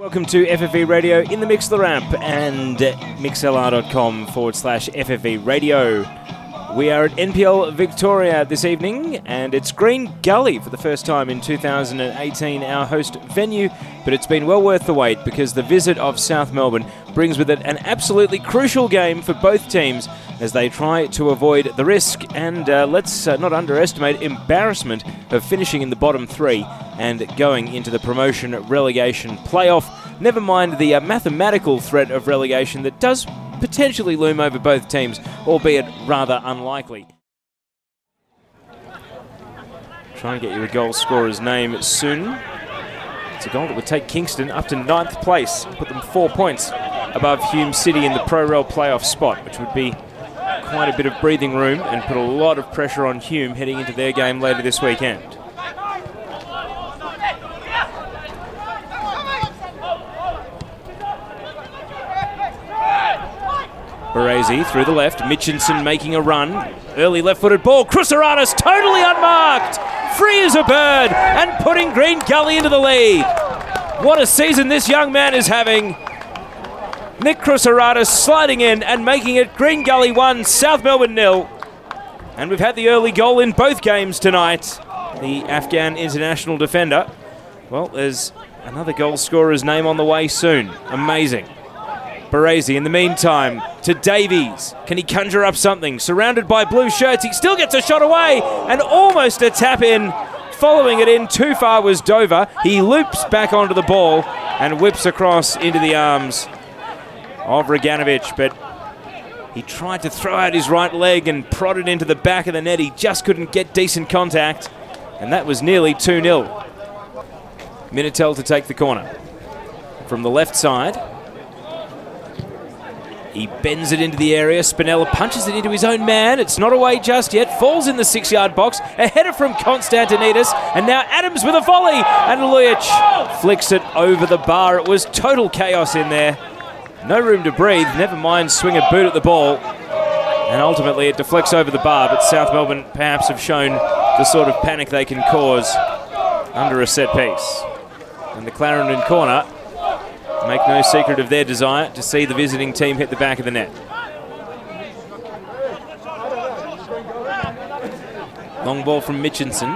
Welcome to FFV Radio in the Mix the Ramp and mixlr.com/FFV Radio. We are at NPL Victoria this evening, and it's Green Gully for the first time in 2018, our host venue, but it's been well worth the wait because the visit of South Melbourne brings with it an absolutely crucial game for both teams as they try to avoid the risk and let's not underestimate embarrassment of finishing in the bottom three and going into the promotion relegation playoff. Never mind the mathematical threat of relegation that does potentially loom over both teams, albeit rather unlikely. Try and get you a goal scorer's name soon. It's a goal that would take Kingston up to 9th place, put them 4 points above Hume City in the Pro-Rel playoff spot, which would be quite a bit of breathing room and put a lot of pressure on Hume heading into their game later this weekend. Baresi through the left, Mitchinson making a run, early left-footed ball, Cruceratus totally unmarked, free as a bird and putting Green Gully into the lead. What a season this young man is having. Nick Cruceratus sliding in and making it Green Gully 1, South Melbourne 0. And we've had the early goal in both games tonight. The Afghan international defender. Well, there's another goal scorer's name on the way soon. Amazing. Baresi in the meantime to Davies. Can he conjure up something? Surrounded by blue shirts, he still gets a shot away and almost a tap in. Following it in too far was Dover. He loops back onto the ball and whips across into the arms of Reganovic, but he tried to throw out his right leg and prodded into the back of the net. He just couldn't get decent contact, and that was nearly 2-0. Minitel to take the corner. From the left side, he bends it into the area. Spinella punches it into his own man. It's not away just yet. Falls in the 6-yard box. A header from Konstantinidis. And now Adams with a volley. And Lujic flicks it over the bar. It was total chaos in there. No room to breathe. Never mind swing a boot at the ball. And ultimately it deflects over the bar. But South Melbourne perhaps have shown the sort of panic they can cause under a set piece. And the Clarendon corner make no secret of their desire to see the visiting team hit the back of the net. Long ball from Mitchinson.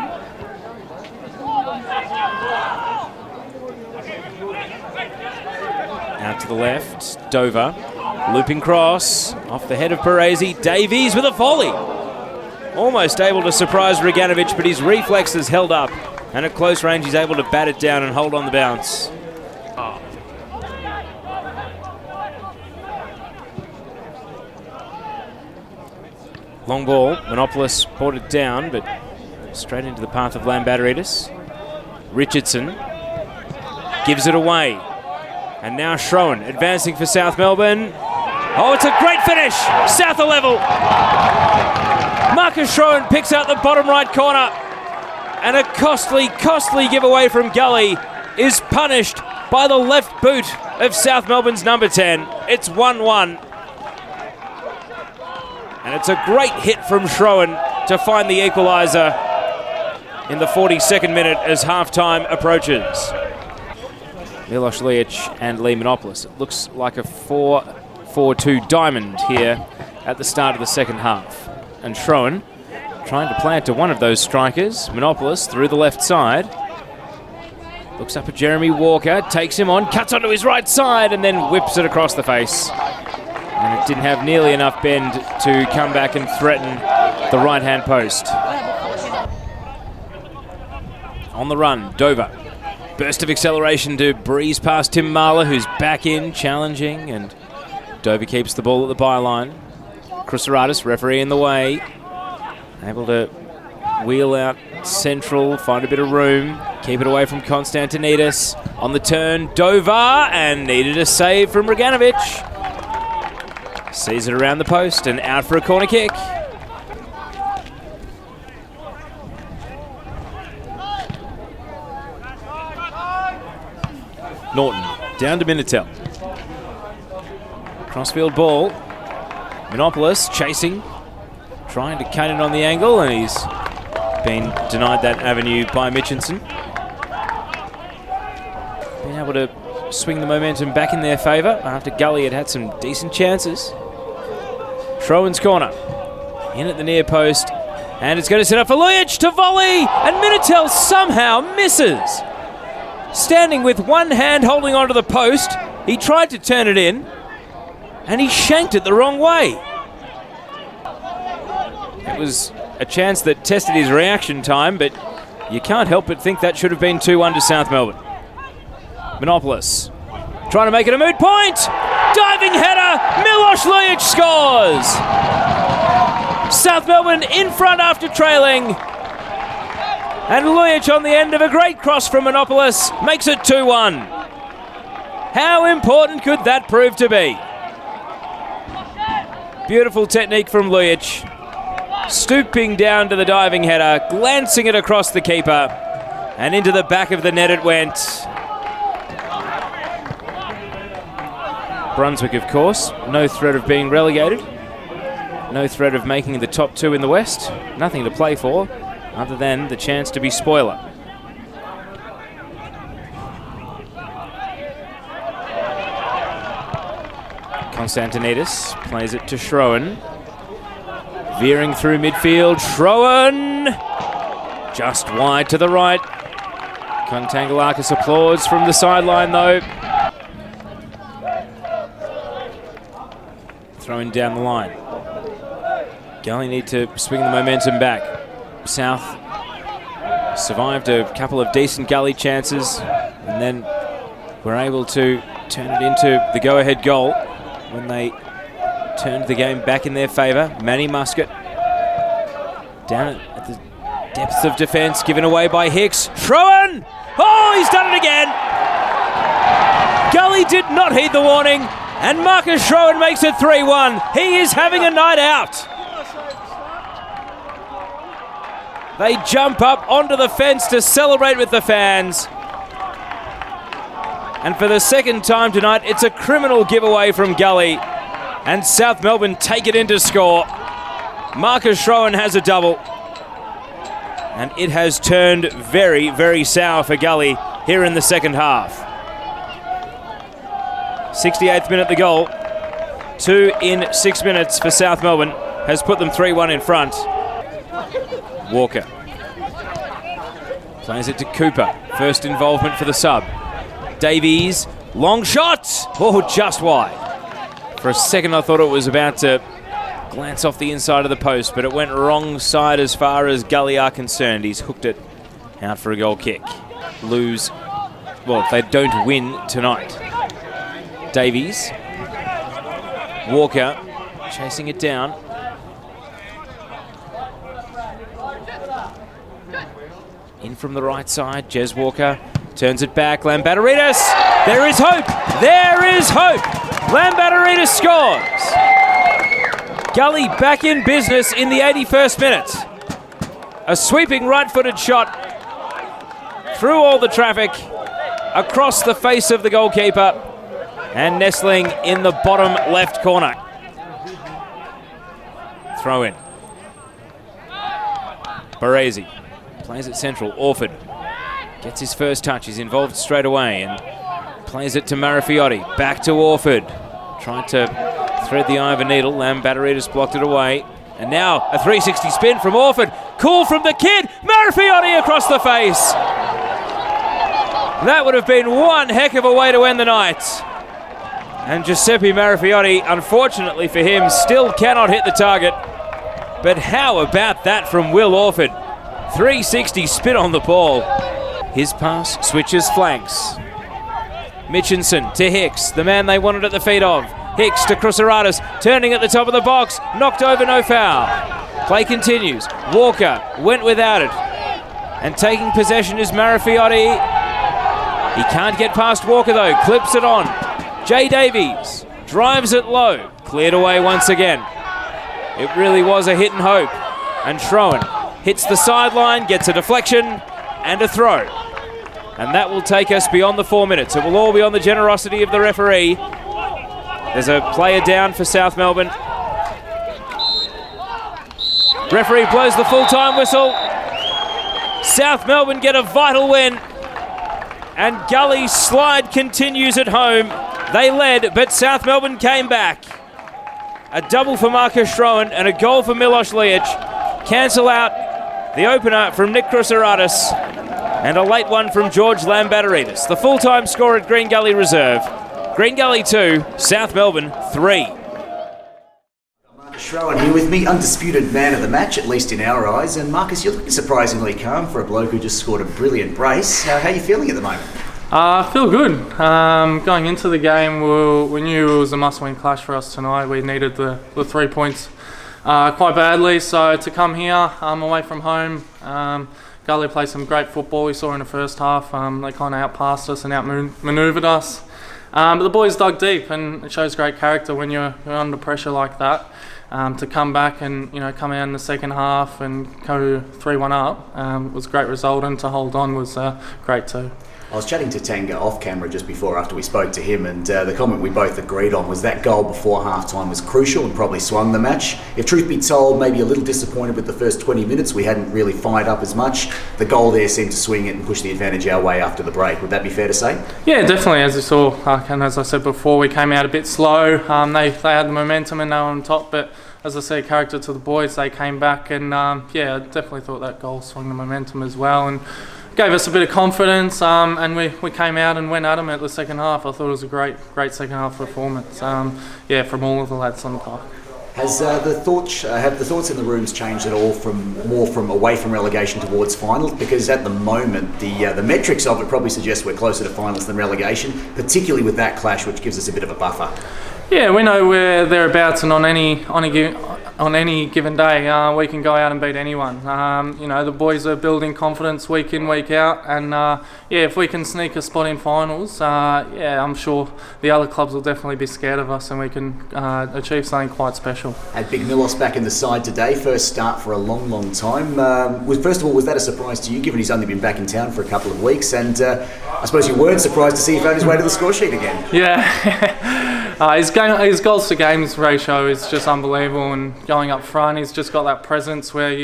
Out to the left, Dover. Looping cross, off the head of Baresi. Davies with a volley. Almost able to surprise Reganovic, but his reflexes held up. And at close range, he's able to bat it down and hold on the bounce. Long ball, Monopolis brought it down, but straight into the path of Lambatteridis. Richardson gives it away. And now Schroen advancing for South Melbourne. Oh, it's a great finish! South a level! Marcus Schroen picks out the bottom right corner. And a costly giveaway from Gully is punished by the left boot of South Melbourne's number 10. It's 1-1. And it's a great hit from Schroen to find the equaliser in the 42nd minute as half-time approaches. Milos Lujic and Lee Monopolis. It looks like a 4-4-2 diamond here at the start of the second half. And Schroen trying to play it to one of those strikers. Monopolis through the left side. Looks up at Jeremy Walker, takes him on, cuts onto his right side and then whips it across the face. And it didn't have nearly enough bend to come back and threaten the right-hand post. On the run, Dover. Burst of acceleration to breeze past Tim Marler, who's back in, challenging, and Dover keeps the ball at the byline. Cruceratus, referee in the way. Able to wheel out central, find a bit of room, keep it away from Konstantinidis. On the turn, Dover, and needed a save from Reganovic. Sees it around the post and out for a corner kick. Norton down to Minitel. Crossfield ball. Monopolis chasing, trying to cut it on the angle, and he's been denied that avenue by Mitchinson. Being able to swing the momentum back in their favour after Gully had had some decent chances. Schroen's corner. In at the near post. And it's going to set up for Lujic to volley. And Minitel somehow misses. Standing with one hand holding onto the post. He tried to turn it in. And he shanked it the wrong way. It was a chance that tested his reaction time, but you can't help but think that should have been 2-1 to South Melbourne. Monopolis trying to make it a moot point. Diving header. Miloš Lujic scores. South Melbourne in front after trailing. And Lujic on the end of a great cross from Monopolis makes it 2-1. How important could that prove to be? Beautiful technique from Lujic. Stooping down to the diving header, glancing it across the keeper, and into the back of the net it went. Brunswick, of course, no threat of being relegated. No threat of making the top 2 in the West. Nothing to play for, other than the chance to be spoiler. Konstantinidis plays it to Schroen. Veering through midfield, Schroen! Just wide to the right. Kontangalakis applauds from the sideline though. Throwing down the line. Gully need to swing the momentum back. South survived a couple of decent Gully chances and then were able to turn it into the go-ahead goal when they turned the game back in their favour. Manny Muscat down at the depths of defence, given away by Hicks. Schroen! Oh, he's done it again! Gully did not heed the warning, and Marcus Schroen makes it 3-1. He is having a night out. They jump up onto the fence to celebrate with the fans. And for the second time tonight, it's a criminal giveaway from Gully. And South Melbourne take it in to score. Marcus Schroen has a double. And it has turned very, very sour for Gully here in the second half. 68th minute the goal. 2 in 6 minutes for South Melbourne has put them 3-1 in front. Walker plays it to Cooper. First involvement for the sub. Davies, long shot. Oh, just wide. For a second I thought it was about to glance off the inside of the post, but it went wrong side as far as Gully are concerned. He's hooked it out for a goal kick. Lose, well, if they don't win tonight. Davies. Walker chasing it down. In from the right side, Jez Walker turns it back. Lambatarides, there is hope. There is hope. Lambatarides scores. Gully back in business in the 81st minute. A sweeping right-footed shot through all the traffic, across the face of the goalkeeper, and nestling in the bottom left corner. Throw in. Baresi plays it central. Orford gets his first touch. He's involved straight away and plays it to Marafiotti. Back to Orford. Tried to thread the eye of a needle. Lambatarides blocked it away. And now a 360 spin from Orford. Cool from the kid. Marafiotti across the face. That would have been one heck of a way to end the night. And Giuseppe Marafiotti, unfortunately for him, still cannot hit the target. But how about that from Will Orford? 360 spin on the ball. His pass switches flanks. Mitchinson to Hicks, the man they wanted at the feet of. Hicks to Cruceratus, turning at the top of the box. Knocked over, no foul. Play continues. Walker went without it. And taking possession is Marafiotti. He can't get past Walker though. Clips it on. Jay Davies drives it low. Cleared away once again. It really was a hit and hope. And Schroen hits the sideline, gets a deflection and a throw. And that will take us beyond the 4 minutes. It will all be on the generosity of the referee. There's a player down for South Melbourne. Referee blows the full-time whistle. South Melbourne get a vital win. And Gully's slide continues at home. They led, but South Melbourne came back. A double for Marcus Strohan and a goal for Milos Lijic. Cancel out the opener from Nick Krusaratis and a late one from George Lambateridis. The full-time score at Green Gully Reserve. Green Gully 2, South Melbourne 3. Marcus Strohan here with me, undisputed man of the match, at least in our eyes. And Marcus, you're looking surprisingly calm for a bloke who just scored a brilliant brace. How are you feeling at the moment? I feel good. Going into the game, we knew it was a must-win clash for us tonight. We needed the 3 points quite badly. So to come here, away from home, Gully played some great football. We saw in the first half. They kind of outpassed us and outmanoeuvred us. But the boys dug deep, and it shows great character when you're under pressure like that. To come back and come out in the second half and go 3-1 up was a great result, and to hold on was great too. I was chatting to Tanga off camera just before after we spoke to him, and the comment we both agreed on was that goal before half-time was crucial and probably swung the match. If truth be told, maybe a little disappointed with the first 20 minutes. We hadn't really fired up as much. The goal there seemed to swing it and push the advantage our way after the break. Would that be fair to say? Yeah, definitely. As you saw, and as I said before, we came out a bit slow. They had the momentum and they were on top, but as I said, character to the boys, they came back, and I definitely thought that goal swung the momentum as well, and gave us a bit of confidence, and we came out and went at them at the second half. I thought it was a great second half performance, from all of the lads on the park. Have the thoughts in the rooms changed at all from away from relegation towards finals? Because at the moment, the metrics of it probably suggest we're closer to finals than relegation, particularly with that clash, which gives us a bit of a buffer. Yeah, we know we're thereabouts, and on any given day, we can go out and beat anyone. The boys are building confidence week in, week out, and if we can sneak a spot in finals, I'm sure the other clubs will definitely be scared of us, and we can achieve something quite special. Had Big Milos back in the side today, first start for a long time. First of all, was that a surprise to you, given he's only been back in town for a couple of weeks? And I suppose you weren't surprised to see he found his way to the score sheet again. Yeah, his goals to games ratio is just unbelievable, and going up front, he's just got that presence where,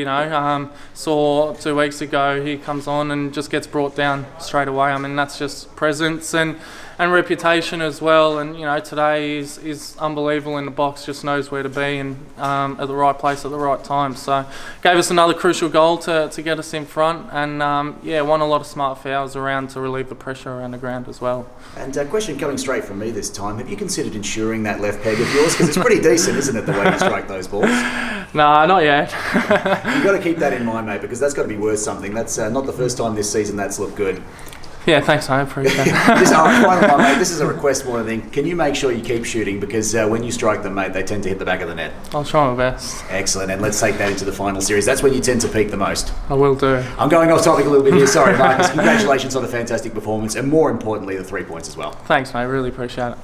saw 2 weeks ago, he comes on and just gets brought down straight away. I mean, that's just presence and reputation as well, and today he's unbelievable in the box, just knows where to be and at the right place at the right time. So gave us another crucial goal to get us in front, and won a lot of smart fouls around to relieve the pressure around the ground as well. And a question coming straight from me this time, have you considered insuring that left peg of yours? Because it's pretty decent, isn't it, the way you strike those balls? No, not yet. You've got to keep that in mind, mate, because that's got to be worth something. That's not the first time this season that's looked good. Yeah, thanks, I appreciate it. Final one, mate. This is a request more than anything. Can you make sure you keep shooting? Because when you strike them, mate, they tend to hit the back of the net. I'll try my best. Excellent, and let's take that into the final series. That's when you tend to peak the most. I will do. I'm going off topic a little bit here. Sorry, Marcus. Congratulations on a fantastic performance, and more importantly, the 3 points as well. Thanks, mate. Really appreciate it.